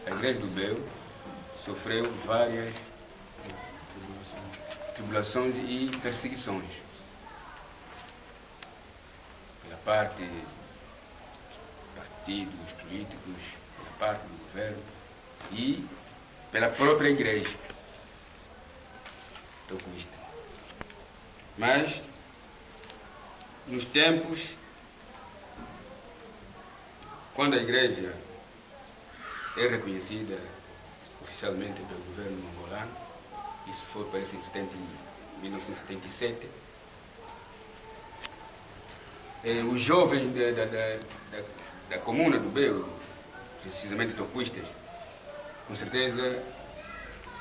a igreja do Beu sofreu várias tribulações e perseguições pela parte dos partidos políticos, pela parte do governo e pela própria igreja. Estou com isto. Mas, nos tempos, quando a igreja é reconhecida oficialmente pelo governo mongolano, isso foi, parece, em 1977, os jovens da comuna do Beu, precisamente toquistas, com certeza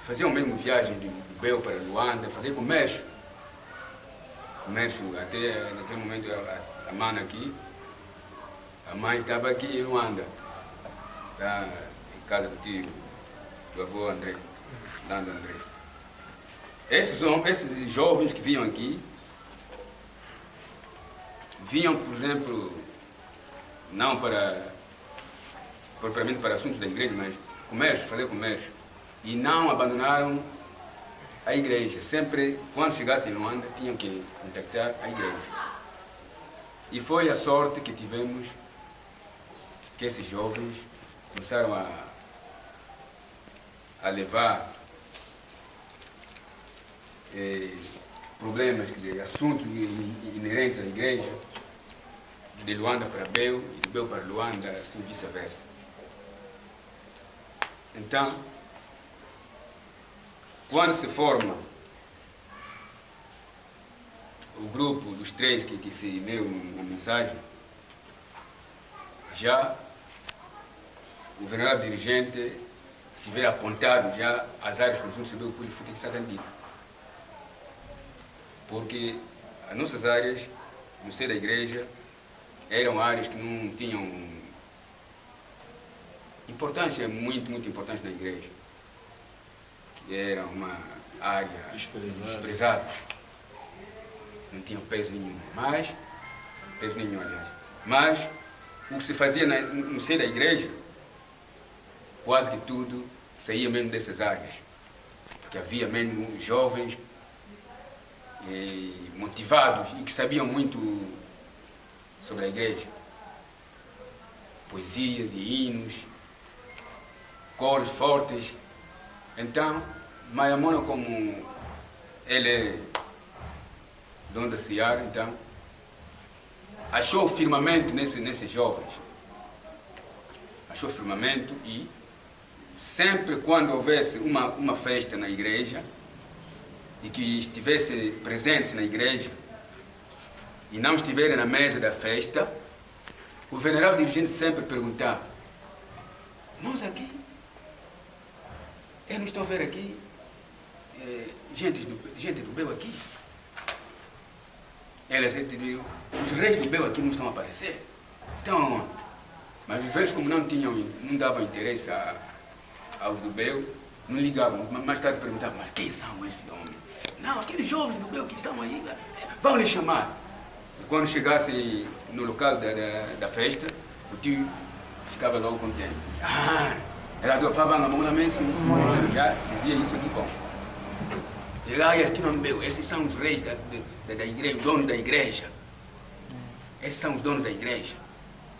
faziam mesmo viagem de Beu para Luanda, faziam comércio. Comércio, até naquele momento a mana aqui, a mãe estava aqui em Luanda, lá em casa do tio, do avô André, lá do André. Esses jovens que vinham aqui, vinham, por exemplo, não propriamente para assuntos da igreja, mas comércio, fazer comércio. E não abandonaram a igreja. Sempre, quando chegassem em Luanda, tinham que contactar a igreja. E foi a sorte que tivemos que esses jovens começaram a levar problemas, quer dizer, assuntos inerentes à igreja, de Luanda para Beu e de Beu para Luanda, assim vice-versa. Então, quando se forma o grupo dos três que se leu na mensagem, já o venerável dirigente tiver apontado já as áreas que o Junto Civil Público tem que ser atendido. Porque as nossas áreas, no seio da igreja, eram áreas que não tinham importância, muito importante na igreja. Que era uma área desprezados. Não tinham peso nenhum. Mas o que se fazia no seio da igreja, quase que tudo saía mesmo dessas áreas. Porque havia mesmo jovens motivados e que sabiam muito sobre a igreja. Poesias e hinos, coros fortes. Então, Mayamona, como ele é dono da Seara, então, achou firmamento nesses jovens. Achou firmamento e sempre quando houvesse uma festa na igreja e que estivesse presentes na igreja e não estiverem na mesa da festa, o venerável dirigente sempre perguntava: irmãos, aqui, eu não estou a ver aqui gente do Beu aqui. Eles diziam: os reis do Beu aqui não estão a aparecer. Estão aonde? Mas os velhos, como não davam interesse aos do Beu, não ligavam. Mais tarde perguntavam: mas quem são esses homens? Não, aqueles jovens do Beu que estão aí, vão lhes chamar. E quando chegassem no local da festa, o tio ficava logo contente. Ela dropava na mão na mesa, já dizia isso aqui bom. E lá, esses são os reis da igreja, os donos da igreja. Esses são os donos da igreja.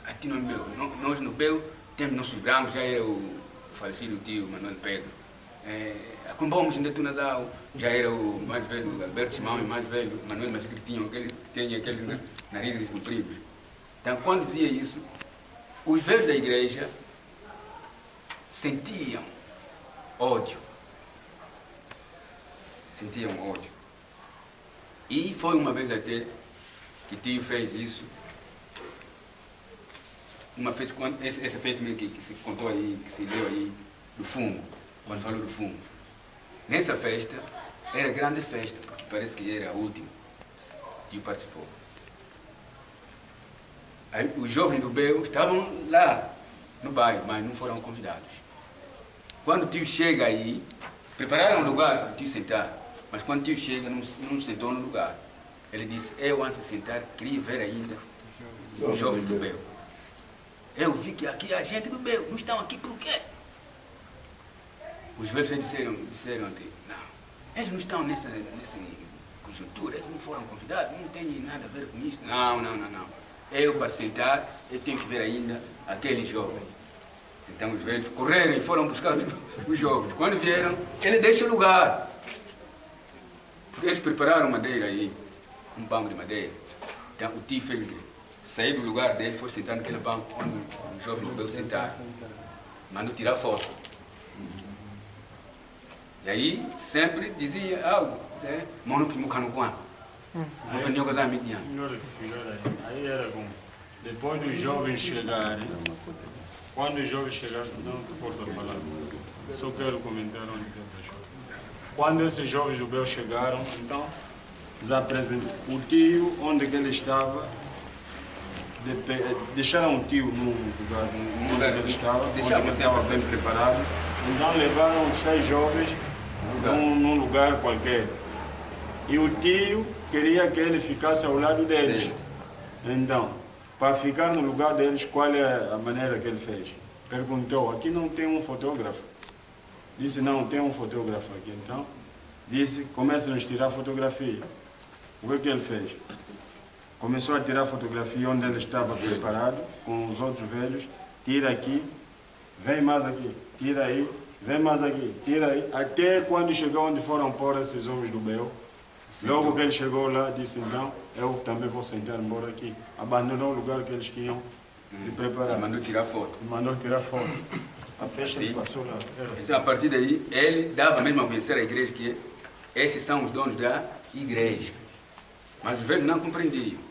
Aqui no Beu, nós no Beu temos nossos brancos, já era o falecido tio Manuel Pedro. Acombamos em Tunazal, já era o mais velho, Alberto Simão, e mais velho, Manuel Mascritinho, aquele que tinha aqueles narizes compridos. Então, quando dizia isso, os velhos da igreja sentiam ódio. E foi uma vez até que tio fez isso. Uma vez, essa festa que se contou aí, que se leu aí, do fumo, quando falou do fumo. Nessa festa, era grande festa, porque parece que era a última. Tio participou. Aí, os jovens do Beu estavam lá, no bairro, mas não foram convidados. Quando o tio chega aí, prepararam um lugar para o tio sentar, mas quando o tio chega, não sentou no lugar. Ele disse: eu, antes de sentar, queria ver ainda os jovens do Beu. Eu vi que aqui a gente do Beu não estão aqui por quê? Os velhos disseram assim, não, eles não estão nessa conjuntura, eles não foram convidados, não tem nada a ver com isso. Não. Eu, para sentar, eu tenho que ver ainda aqueles jovens. Então os velhos correram e foram buscar os jovens. Quando vieram, ele deixa o lugar. Porque eles prepararam madeira aí, um banco de madeira. Então o tio fez o quê? Saiu do lugar dele, foi sentar naquele banco onde o jovem veio sentar. Mandou tirar foto. E aí sempre dizia algo. Mano, pimucano com a. Não aprendeu a casar amigo. Aí era como, depois dos jovens chegarem, quando os jovens chegaram, não importa a palavra, só quero comentar onde deixou. Quando esses jovens do Bel chegaram, então, os apresentam o tio, onde que ele estava, deixaram o tio no lugar que ele estava, onde ele estava bem preparado, então levaram os 6 jovens num lugar qualquer. E o tio queria que ele ficasse ao lado deles. Então, para ficar no lugar deles, qual é a maneira que ele fez? Perguntou, aqui não tem um fotógrafo? Disse, não, tem um fotógrafo aqui. Então, disse, comece a nos tirar fotografia. O que ele fez? Começou a tirar fotografia onde ele estava preparado, com os outros velhos. Tira aqui, vem mais aqui, tira aí, vem mais aqui, tira aí. Até quando chegou onde foram pôr esses homens do Bel. Logo que ele chegou lá, disse, então, eu também vou sentar embora aqui. Abandonou o lugar que eles tinham de preparar. Mandou tirar foto. Mandou tirar foto. A festa passou lá. Então, a partir daí, ele dava mesmo a conhecer a igreja que esses são os donos da igreja. Mas os velhos não compreendiam.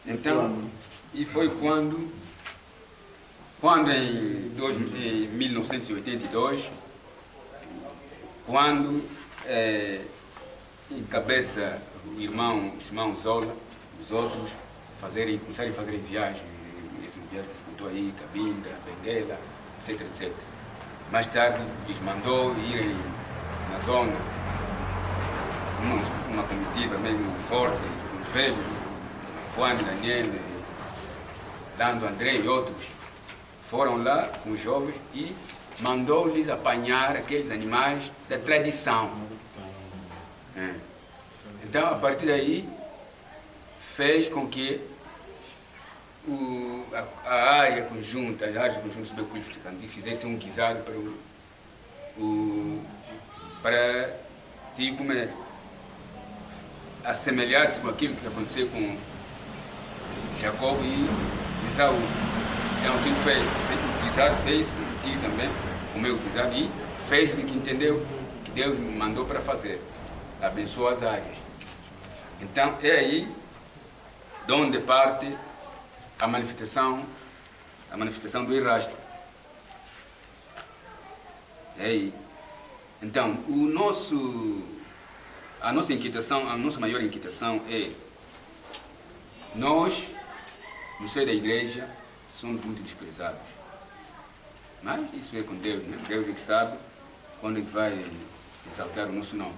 Então, e foi quando em 1982, quando encabeça o irmão Zola, os outros começarem a fazer viagem, esse viagem que se contou aí, Cabinda, Benguela, etc. Mais tarde, lhes mandou irem na zona, uma comitiva mesmo forte, os velhos, Fuane, Daniel, Lando, André e outros, foram lá com os jovens e mandou-lhes apanhar aqueles animais da tradição. Então, a partir daí, fez com que a área conjunta, as áreas conjuntas subqualificantes, fizessem um guisado para tipo, assemelhar-se com aquilo que aconteceu com Jacob e Esaú. Então, aquilo fez, o guisado fez, o tio também comeu o guisado e fez o que entendeu que Deus mandou para fazer. Abençoou as áreas. Então, é aí de onde parte a manifestação do Erasto. É aí. Então, a nossa maior inquietação é nós, no seio da igreja, somos muito desprezados. Mas isso é com Deus, né? Deus é que sabe quando Ele vai exaltar o nosso nome.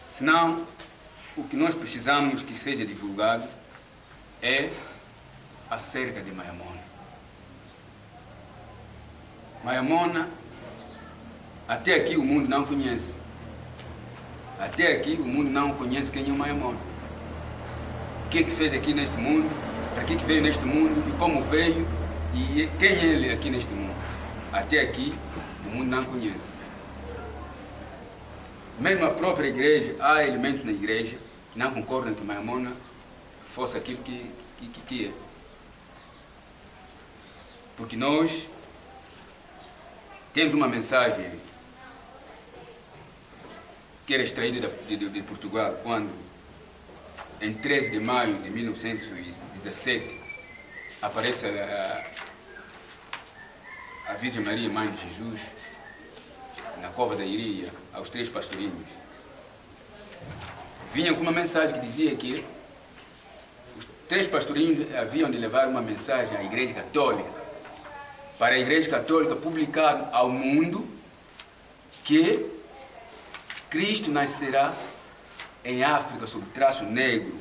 Senão, o que nós precisamos que seja divulgado é acerca de Mayamona. Mayamona, até aqui o mundo não conhece. Até aqui o mundo não conhece quem é Mayamona. O que fez aqui neste mundo, para que veio neste mundo e como veio e quem é ele aqui neste mundo. Até aqui o mundo não conhece. Mesmo a própria igreja, há elementos na igreja que não concordam que Mayamona fosse aquilo que é. Porque nós temos uma mensagem que era extraída de Portugal, quando, em 13 de maio de 1917, aparece a Virgem Maria, Mãe de Jesus, na Cova da Iria, aos 3 pastorinhos. Vinha com uma mensagem que dizia que os 3 pastorinhos haviam de levar uma mensagem à Igreja Católica, para a Igreja Católica publicar ao mundo que Cristo nascerá em África sob traço negro,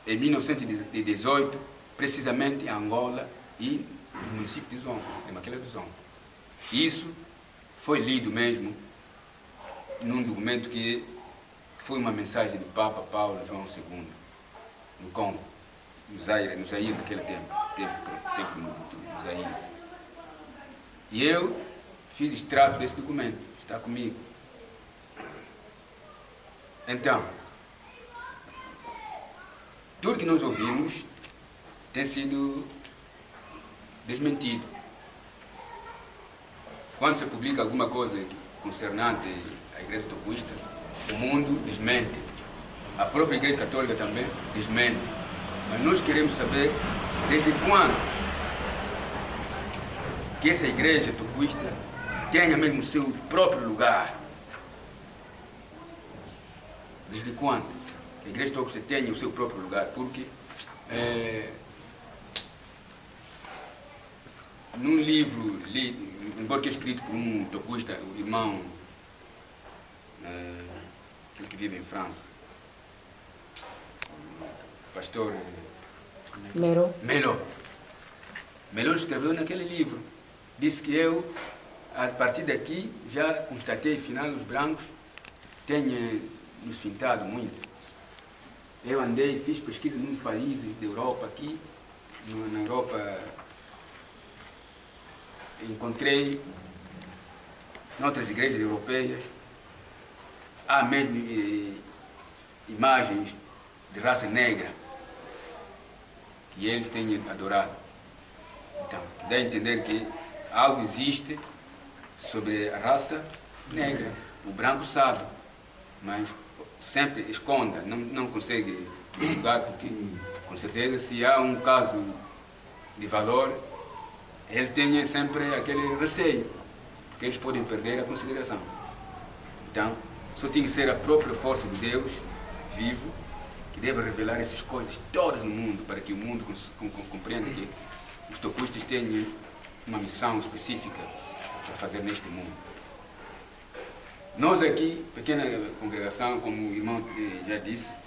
em 1918, precisamente em Angola e no município de Zongo, em Maquila do Zongo. Isso foi lido mesmo num documento que foi uma mensagem do Papa Paulo João II, no Congo, no Zaire naquele tempo no Zaire. E eu fiz extrato desse documento, está comigo. Então, tudo que nós ouvimos tem sido desmentido. Quando se publica alguma coisa concernante à Igreja Tocuista, o mundo desmente. A própria Igreja Católica também desmente. Mas nós queremos saber desde quando que essa Igreja Tocuista tenha mesmo o seu próprio lugar. Desde quando que a Igreja Tocuista tenha o seu próprio lugar? Porque num livro, embora que é escrito por um tocuista, o irmão, aquele que vive em França, pastor Melo escreveu naquele livro, disse que eu, a partir daqui, já constatei, afinal, os brancos têm nos fintado muito. Eu andei, fiz pesquisa em uns países da Europa aqui, na Europa, encontrei noutras igrejas europeias, há mesmo imagens de raça negra que eles têm adorado. Então, dá a entender que algo existe sobre a raça negra. O branco sabe, mas sempre esconde, não consegue divulgar, porque com certeza se há um caso de valor, ele tem sempre aquele receio, porque eles podem perder a consideração. Então, só tem que ser a própria força de Deus, vivo, que deve revelar essas coisas todas no mundo, para que o mundo compreenda que os tocuistas têm uma missão específica para fazer neste mundo. Nós aqui, pequena congregação, como o irmão já disse,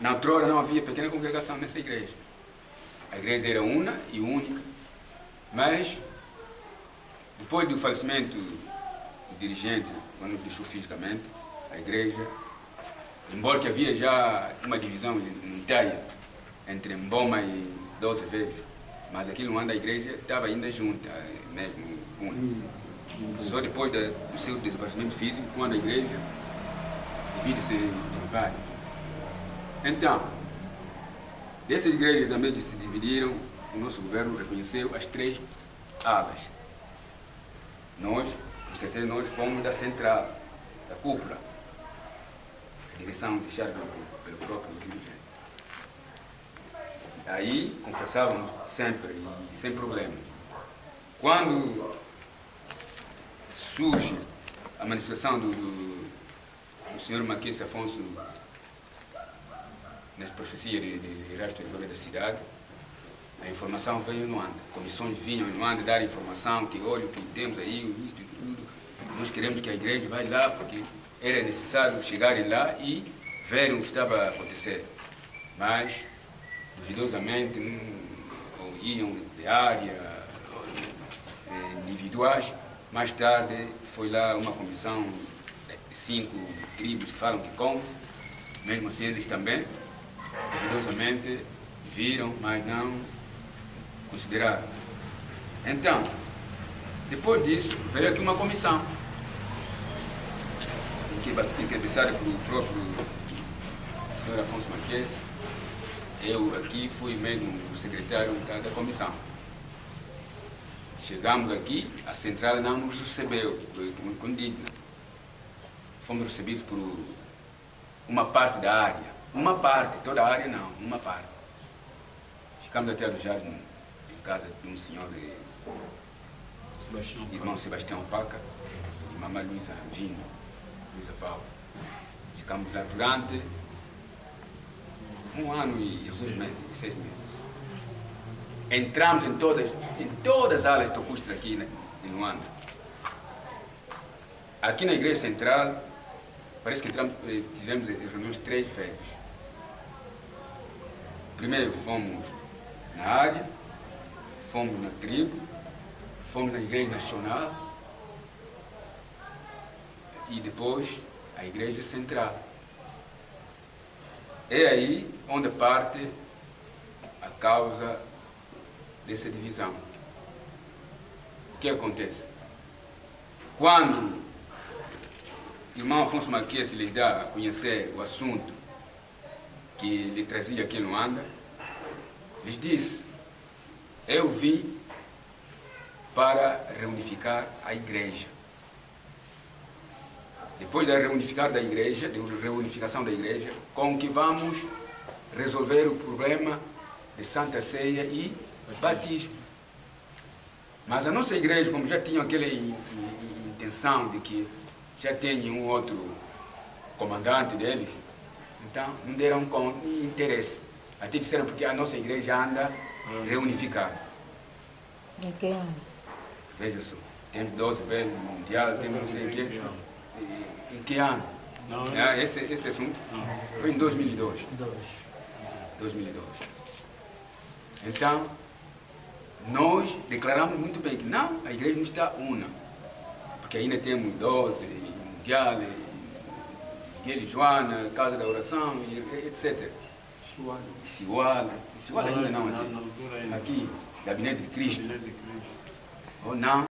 na outrora não havia pequena congregação nessa igreja. A igreja era una e única, mas depois do falecimento do dirigente, quando nos deixou fisicamente, a igreja, embora que havia já uma divisão unitária entre Mboma e 12 velhos, mas aqui no ano a igreja estava ainda junta, mesmo única. Só depois do seu desaparecimento físico, quando a igreja divide-se em vários. Então, dessas igrejas também que se dividiram, o nosso governo reconheceu as 3 alas. Nós, com certeza, nós fomos da central, da cúpula, a direção deixada pelo próprio dirigente. Aí confessávamos sempre e sem problema. Quando surge a manifestação do senhor Marquês Afonso nas profecias de Erasto Isolé da cidade, a informação veio em Luanda. Comissões vinham em Luanda dar informação que, olha, o que temos aí, isto e tudo. Nós queremos que a igreja vá lá, porque era necessário chegarem lá e verem o que estava a acontecer. Mas, duvidosamente, ou iam de área, individuais. Mais tarde, foi lá uma comissão de 5 tribos que falam que como, mesmo assim eles também, duvidosamente, viram, mas não consideraram. Então, depois disso, veio aqui uma comissão, encabeçada pelo próprio senhor Afonso Marquês. Eu aqui fui mesmo o secretário da comissão. Chegamos aqui, a central não nos recebeu, com digna. Fomos recebidos por uma parte da área. Uma parte, toda a área não, uma parte. Ficamos até alojados em casa de um senhor, irmão Sebastião Paca, e mamãe Luísa Vino, Luísa Paulo. Ficamos lá durante 1 ano e alguns meses, 6 meses. Entramos em todas as alas tocuistas aqui em Luanda. Aqui na igreja central, parece que tivemos reuniões 3 vezes. Primeiro fomos na área, fomos na tribo, fomos na Igreja Nacional e depois a Igreja Central. É aí onde parte a causa dessa divisão. O que acontece? Quando o irmão Afonso Marques lhes dá a conhecer o assunto que lhe trazia aqui em Luanda, lhes disse: eu vim para reunificar a igreja. Depois da reunificação da igreja, com que vamos resolver o problema de Santa Ceia e batismo. Mas a nossa igreja, como já tinha aquela intenção de que já tem um outro comandante deles, então não deram interesse. Até disseram porque a nossa igreja anda reunificada. Em que ano? Veja só, temos 12 vezes mundial, temos não sei o quê. Em que ano? Não, Esse assunto foi em 2002. 2002. Então, nós declaramos muito bem que não, a igreja não está una. Porque ainda temos 12, mundial, Miguel e Joana, Casa da Oração, etc. Siwala ainda não tem. Aqui, Gabinete de Cristo. Ou não.